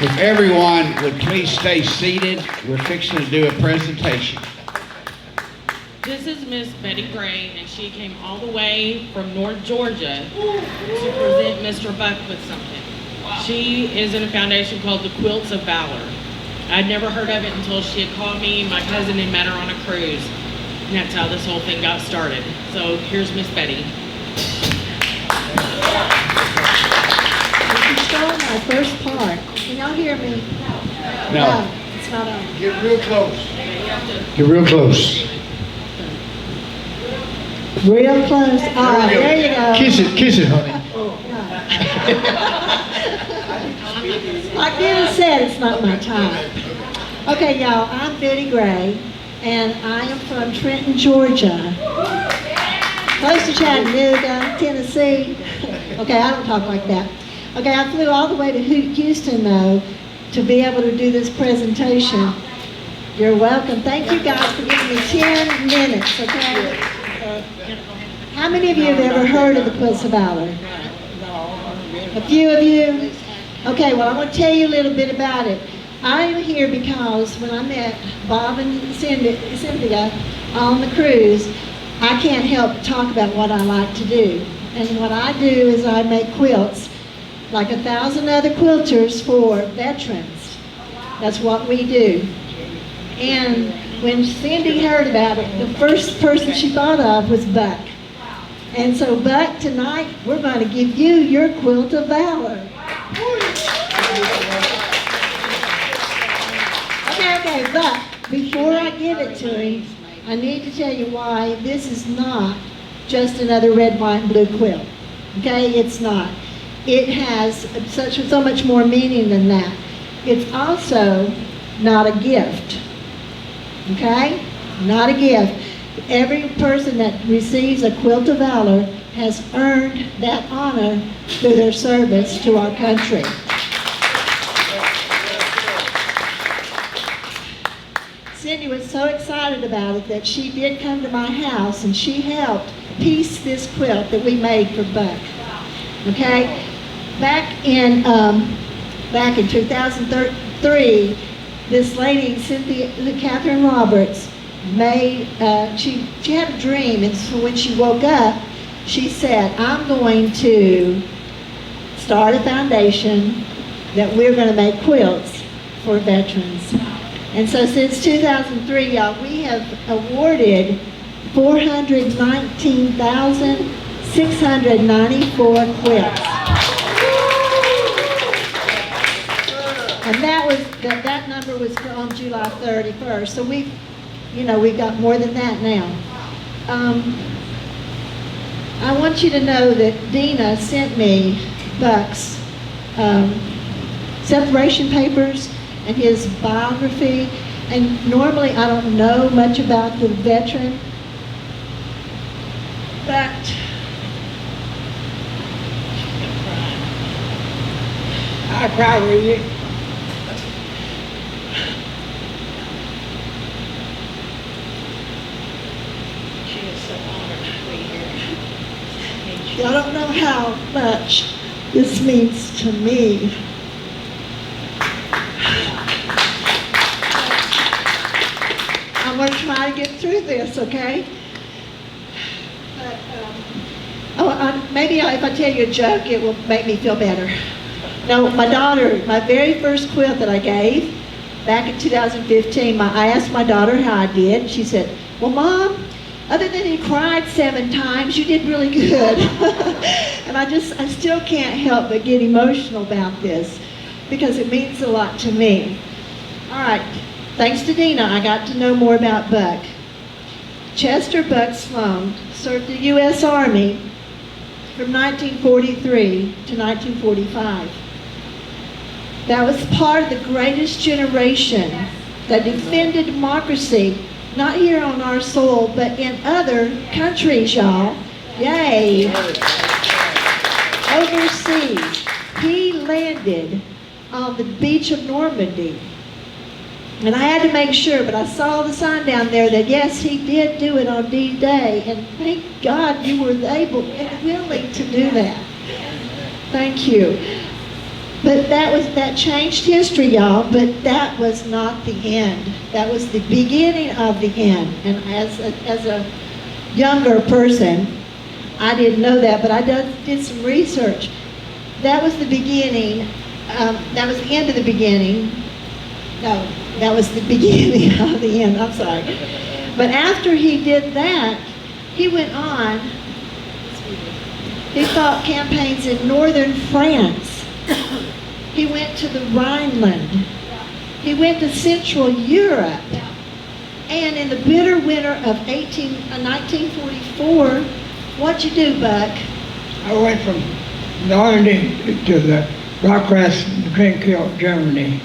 If everyone would please stay seated, we're fixing to do a presentation. This is Miss Betty Gray, and she came all the way from North Georgia to present Mr. Buck with something. She is in a foundation called the Quilts of Valor. I'd never heard of it until she had called me. My cousin had met her on a cruise, and that's how this whole thing got started. So here's Miss Betty. This is still my first part. Can y'all hear me? No. It's not on. Get real close. Get real close. Real close. Ah, there you go. Kiss it, honey. Like Dennis said, it's not my time. Okay, y'all, I'm Betty Gray, and I am from Trenton, Georgia. Close to Chattanooga, Tennessee. Okay, I don't talk like that. Okay, I flew all the way to Houston, though, to be able to do this presentation. You're welcome. Thank you guys for giving me 10 minutes, okay? How many of you have ever heard of the Quilts of Valor? A few of you? Okay, well, I want to tell you a little bit about it. I am here because when I met Bob and Cynthia on the cruise, I can't help but talk about what I like to do. And what I do is I make quilts, like 1,000 other quilters for veterans. That's what we do. And when Cindy heard about it, the first person she thought of was Buck. And so, Buck, tonight we're going to give you your Quilt of Valor. Okay, but before I give it to him, I need to tell you why this is not just another red, white, and blue quilt. Okay, it's not. It has so much more meaning than that. It's also not a gift. Okay? Not a gift. Every person that receives a Quilt of Valor has earned that honor through their service to our country. Cindy was so excited about it that she did come to my house and she helped piece this quilt that we made for Buck. Okay? Back in 2003, this lady, Catherine Roberts, she had a dream, and so when she woke up, she said, I'm going to start a foundation that we're going to make quilts for veterans. And so since 2003, y'all, we have awarded 419,694 quilts. And that number was on July 31st. So we've got more than that now. I want you to know that Dina sent me Buck's separation papers and his biography. And normally I don't know much about the veteran, but I cry with you. I don't know how much this means to me. I'm going to try to get through this, okay? But, maybe if I tell you a joke, it will make me feel better. No, my daughter, my very first quilt that I gave, back in 2015, I asked my daughter how I did. She said, well, Mom, other than you cried 7 times, you did really good. And I still can't help but get emotional about this because it means a lot to me. All right, thanks to Dina, I got to know more about Buck. Chester Buck Sloan served the U.S. Army from 1943 to 1945. That was part of the greatest generation that defended democracy, not here on our soil, but in other countries, y'all. Yay. Overseas. He landed on the beach of Normandy. And I had to make sure, but I saw the sign down there that yes, he did do it on D-Day. And thank God you were able and willing to do that. Thank you. But that changed history, y'all, but that was not the end. That was the beginning of the end. And as a younger person, I didn't know that, but I did some research. That was the beginning, that was the end of the beginning. No, that was the beginning of the end, I'm sorry. But after he did that, he went on, he fought campaigns in northern France. He went to the Rhineland. He went to Central Europe. And in the bitter winter of 1944, what'd you do, Buck? I went from Normandy to the Rockcrest in Quilt, Germany.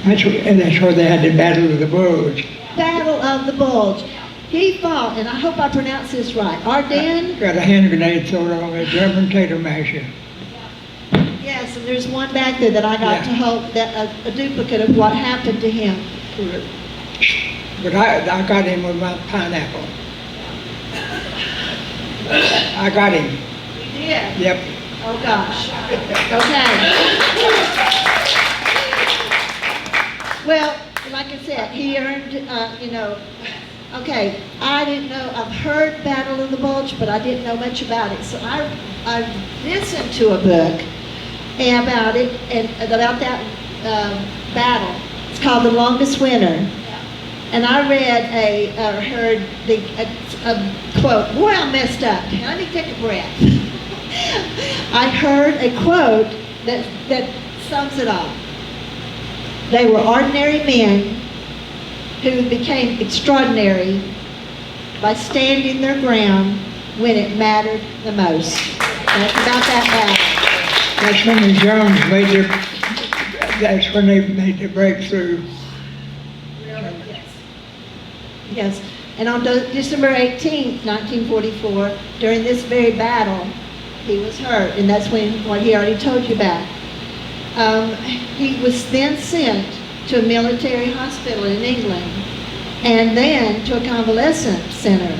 That's where they had the Battle of the Bulge. Battle of the Bulge. He fought, and I hope I pronounce this right, Ardennes? Got a hand grenade thrown on a German tater masher. Yes, and there's one back there that I got to hold, that a duplicate of what happened to him. But I got him with my pineapple. I got him. You did? Yep. Oh, gosh. Okay. Well, like I said, he earned, okay, I didn't know, I've heard Battle of the Bulge, but I didn't know much about it. So I listened to a book about it, and about that battle. It's called The Longest Winter. And I read heard a quote. Boy, I messed up. Let me take a breath. I heard a quote that sums it all. They were ordinary men who became extraordinary by standing their ground when it mattered the most. That's about that battle. That's when the Germans that's when they made the breakthrough. Yes, and on December 18th, 1944, during this very battle, he was hurt, and that's what he already told you about. He was then sent to a military hospital in England, and then to a convalescent center,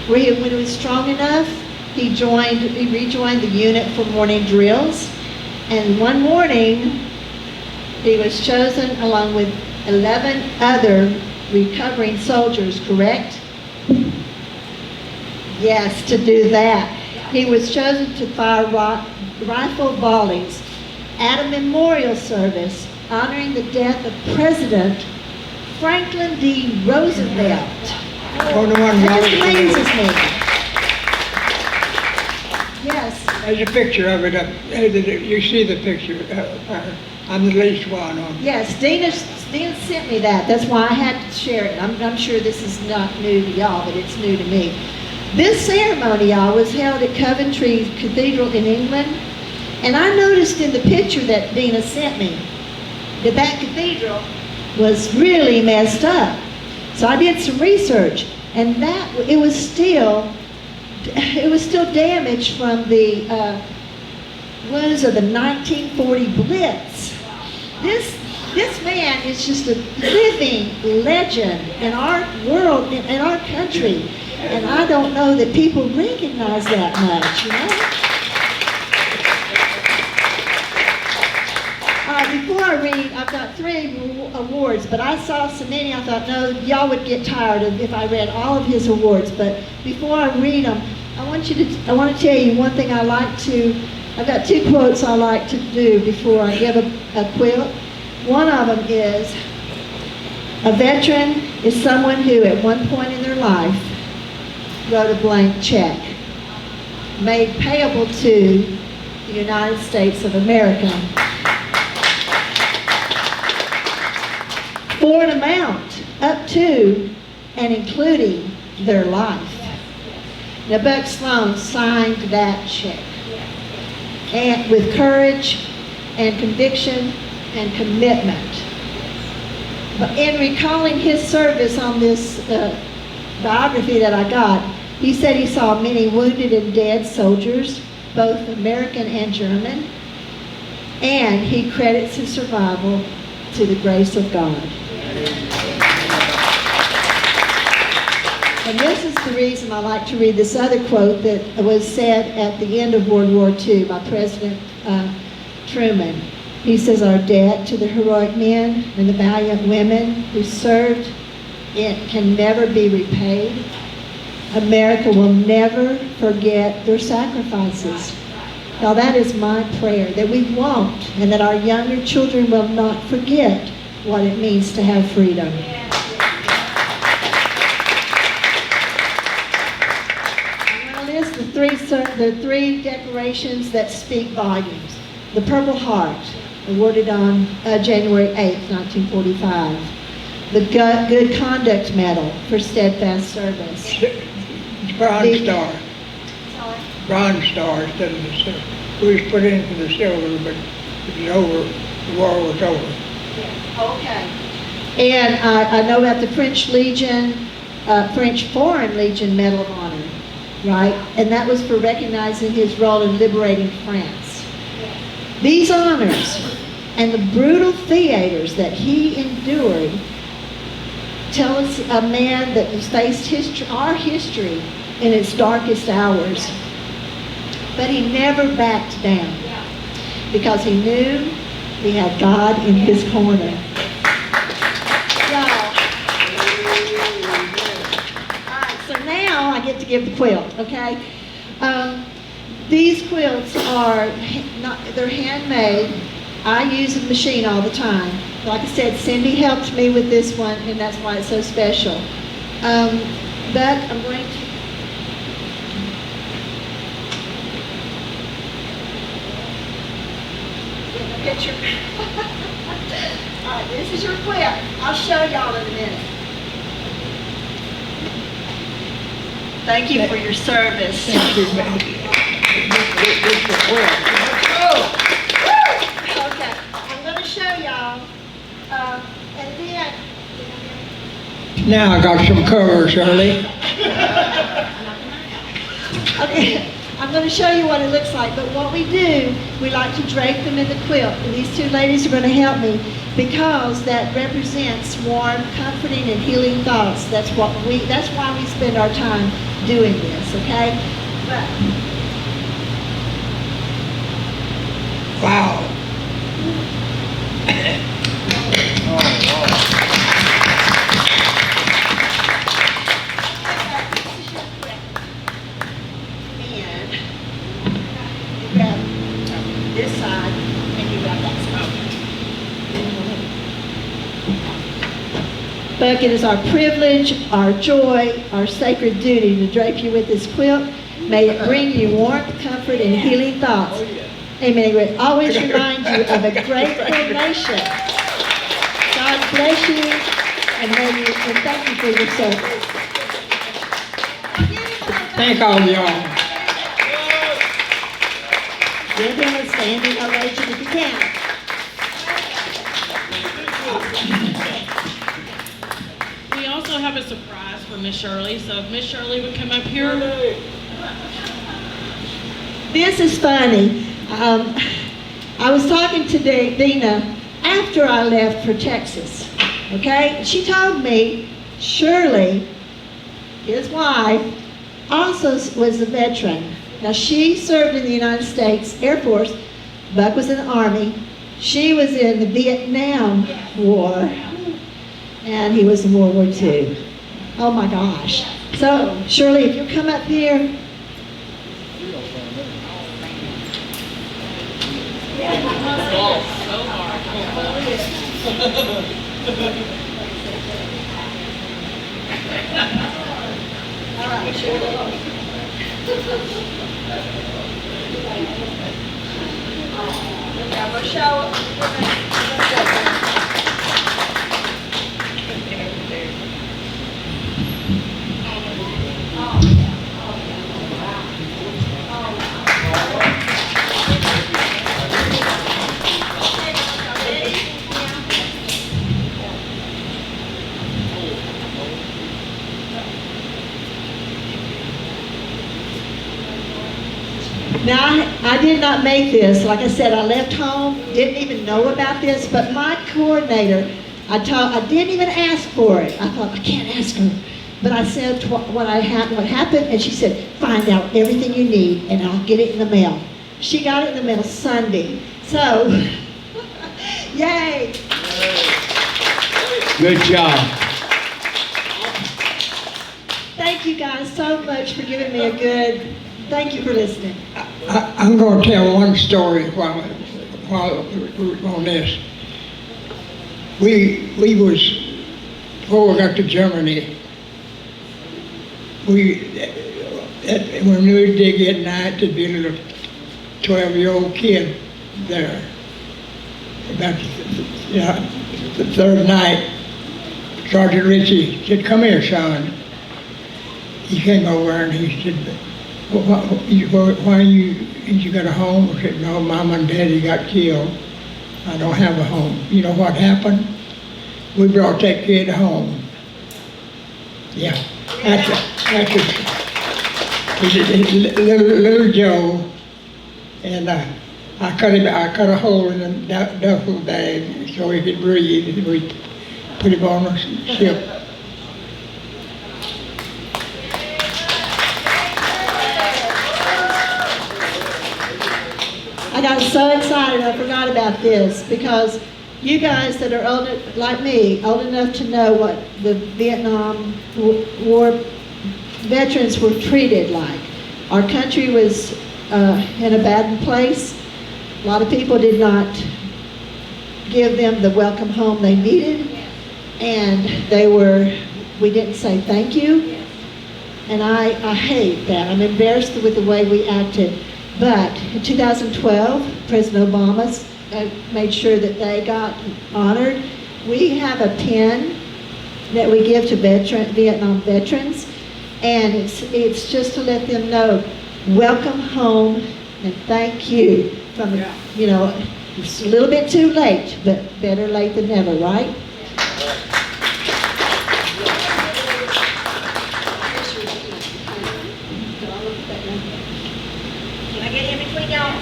where when he was strong enough, he rejoined the unit for morning drills, and one morning, he was chosen along with 11 other recovering soldiers, correct? Yes, to do that. He was chosen to fire rifle volleys at a memorial service honoring the death of President Franklin D. Roosevelt. That just amazes me. Yes. There's a picture of it up. You see the picture. I'm the least one on. Yes, Dina sent me that. That's why I had to share it. I'm sure this is not new to y'all, but it's new to me. This ceremony, y'all, was held at Coventry Cathedral in England. And I noticed in the picture that Dina sent me that cathedral was really messed up. So I did some research, and it was still damaged from the wounds of the 1940 Blitz. This man is just a living legend in our world, in our country. And I don't know that people recognize that much, you know? Before I read, I've got 3 awards, but I saw so many, I thought, no, y'all would get tired if I read all of his awards. But before I read them, I want to tell you one thing I've got 2 quotes I like to do before I give a quilt. One of them is, a veteran is someone who at one point in their life wrote a blank check, made payable to the United States of America for an amount up to and including their life. Now, Buck Sloan signed that check, and with courage and conviction and commitment. But in recalling his service on this biography that I got, he said he saw many wounded and dead soldiers, both American and German, and he credits his survival to the grace of God. And this is the reason I like to read this other quote that was said at the end of World War II by President Truman. He says our debt to the heroic men and the valiant women who served, it can never be repaid. America will never forget their sacrifices. Now that is my prayer, that we won't, and that our younger children will not forget what it means to have freedom. I'm going to list the three declarations that speak volumes. The Purple Heart, awarded on January 8th, 1945. The Good Conduct Medal for steadfast service. Bronze Star. Bronze Star instead of the silver. We was put in for the silver, but it was over. The war was over. Okay. And I know about the French Legion, French Foreign Legion Medal of Honor, right? And that was for recognizing his role in liberating France. These honors and the brutal theaters that he endured tell us a man that has faced history, our history in its darkest hours. But he never backed down because he knew he had God in his corner. All right, so now I get to give the quilt, okay? These quilts are, they're handmade. I use a machine all the time. Like I said, Cindy helped me with this one, and that's why it's so special. But I'm going to get the picture. All right, this is your quilt. I'll show y'all in a minute. Thank you for your service. Thank you, man. Okay, I'm going to show y'all, and then... Now I got some cover, Shirley. Okay, I'm going to show you what it looks like, but what we do, we like to drape them in the quilt, and these two ladies are going to help me because that represents warm, comforting, and healing thoughts. That's why we spend our time doing this, okay? But, Wow. and you grab this side, and you grab that side. But it is our privilege, our joy, our sacred duty to drape you with this quilt. May it bring you warmth, comfort, and healing thoughts. Amen. It always remind you of a grateful nation. God bless you, and thank you for your service. Thank all of y'all. Give them a standing ovation if you can. We also have a surprise for Miss Shirley, so if Miss Shirley would come up here. This is funny. I was talking to Dina after I left for Texas, okay? She told me Shirley, his wife, also was a veteran. Now she served in the United States Air Force. Buck was in the Army. She was in the Vietnam War, and he was in World War II. Oh my gosh. So Shirley, if you'll come up here. All right, Shirley. I'm going to show. Now, I did not make this. Like I said, I left home, didn't even know about this, but my coordinator, I didn't even ask for it. I thought, I can't ask her. But I said what happened, and she said, find out everything you need, and I'll get it in the mail. She got it in the mail Sunday. So, Yay! Good job. Thank you guys so much for giving me a good, thank you for listening. I'm gonna tell one story while we're on this. We was, before we got to Germany, when we would dig at night, there'd be a little 12-year-old kid there. About the third night, Sergeant Ritchie said, "Come here, son." He came over and he said, why you got a home? I said, "No, Mom and Daddy got killed. I don't have a home." You know what happened? We brought that kid home. Yeah, that's little Joe, and I cut a hole in the duffel bag so he could breathe. We put him on a ship. I got so excited I forgot about this because you guys that are old, like me, old enough to know what the Vietnam War veterans were treated like. Our country was in a bad place. A lot of people did not give them the welcome home they needed, and we didn't say thank you. And I hate that. I'm embarrassed with the way we acted. But in 2012, President Obama made sure that they got honored. We have a pin that we give to Vietnam veterans, and it's just to let them know, welcome home and thank you. It's a little bit too late, but better late than never, right? Can I get in between y'all?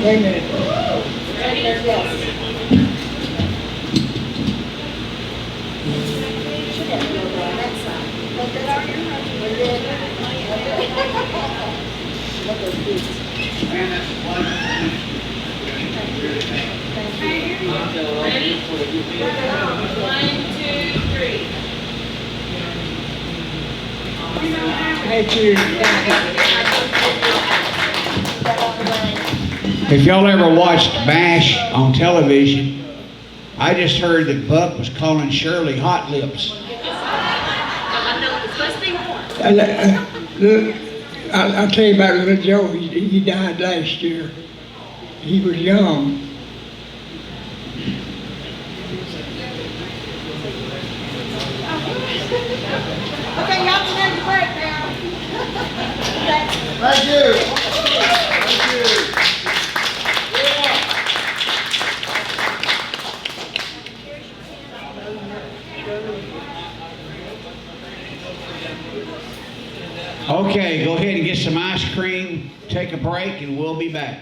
Wait a minute. Ready? 1, 2, 3. Thank you. If y'all ever watched MASH on television, I just heard that Buck was calling Shirley hot lips. I'll tell you about little Joe. He died last year. He was young. Okay, y'all can take a break now. Thank you. Thank you. Okay, go ahead and get some ice cream, take a break, and we'll be back.